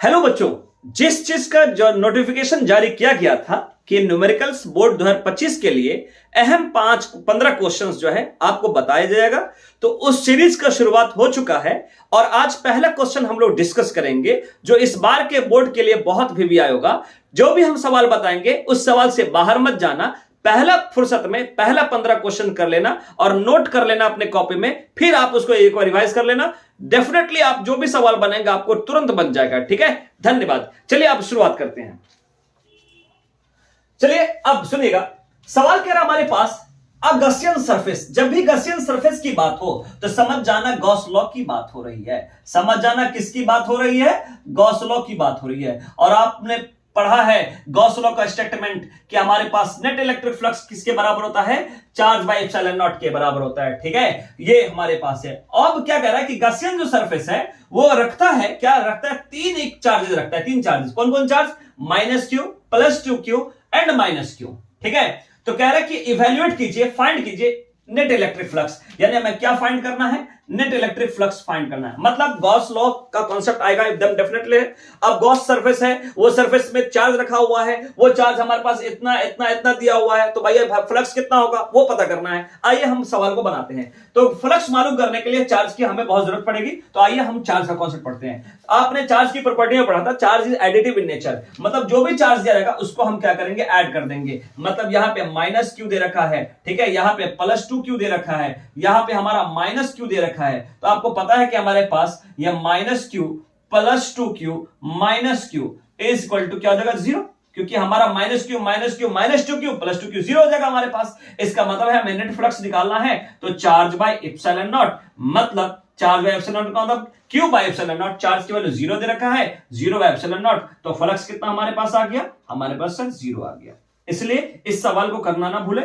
Hello बच्चों, जिस चीज का जो नोटिफिकेशन जारी किया गया था कि न्यूमेरिकल्स बोर्ड 2025 के लिए अहम 15 क्वेश्चंस जो है आपको बताया जाएगा, तो उस सीरीज का शुरुआत हो चुका है। और आज पहला क्वेश्चन हम लोग डिस्कस करेंगे जो इस बार के बोर्ड के लिए बहुत वीवीआई होगा। जो भी हम सवाल बताएंगे उस सवाल से बाहर मत जाना, पहला फुर्सत में पहला 15 क्वेश्चन कर लेना और नोट कर लेना अपने कॉपी में, फिर आप उसको एक बार रिवाइज कर लेना। डेफिनेटली आप जो भी सवाल बनाएंगे आपको तुरंत बन जाएगा। ठीक है, धन्यवाद। चलिए आप शुरुआत करते हैं। चलिए अब सुनिएगा, सवाल कह रहा हमारे पास अ गॉसियन सरफेस। जब भी गॉसियन सरफेस की बात हो तो समझ जाना गॉस लॉ की बात हो रही है। समझ जाना किसकी बात हो रही है? गॉस लॉ की बात हो रही है। और आपने पढ़ा है गॉस लॉ का स्टेटमेंट कि हमारे पास नेट इलेक्ट्रिक फ्लक्स किसके बराबर होता है? चार्ज बाय एप्सिलॉन नॉट के बराबर होता है। ठीक है, ये हमारे पास है। अब क्या कह रहा है कि गॉसियन जो सरफेस है वो रखता है, क्या रखता है? तीन एक चार्जेस रखता है। तीन चार्जेस कौन कौन charge? -q, +2q and -q। ठीक है, तो कह रहा है कि इवेल्युएट कीजिए, फाइंड कीजिए नेट इलेक्ट्रिक फ्लक्स। यानी हमें क्या फाइंड करना है? नेट इलेक्ट्रिक फ्लक्स फाइंड करना है। मतलब गॉस लॉ का कॉन्सेप्ट आएगा एकदम डेफिनेटली। अब गॉस सरफेस है, वो सरफेस में चार्ज रखा हुआ है, वो चार्ज हमारे पास इतना इतना इतना दिया हुआ है, तो भैया फ्लक्स कितना होगा वो पता करना है। आइए हम सवाल को बनाते हैं। तो फ्लक्स मालूम करने के लिए चार्ज की हमें बहुत जरूरत पड़ेगी। तो आइए हम चार्ज का कॉन्सेप्ट पढ़ते हैं। आपने चार्ज की प्रॉपर्टी में पढ़ा था, charge is additive in nature. मतलब जो भी चार्ज दिया रहेगा उसको हम क्या करेंगे? ऐड कर देंगे। मतलब यहां पे -q दे रखा है, ठीक है, यहां पे +2q दे रखा है, यहां पे हमारा -q दे रखा है। तो आपको पता है कि हमारे पास ये -q +2q -q is equal to क्या हो जाएगा? 0, क्योंकि हमारा -q -2q +2q 0 हो जाएगा हमारे पास। इसका मतलब है हमें नेट फ्लक्स निकालना है, तो चार्ज बाय एप्सिलॉन नॉट, मतलब चार्ज बाय एप्सिलॉन नॉट का मतलब q by epsilon not. Charge की वैल्यू 0 दे रखा है, 0 बाय एप्सिलॉन नॉट, तो फ्लक्स कितना हमारे पास आ गया? हमारे पास 0 आ गया। इसलिए इस सवाल को करना ना भूले।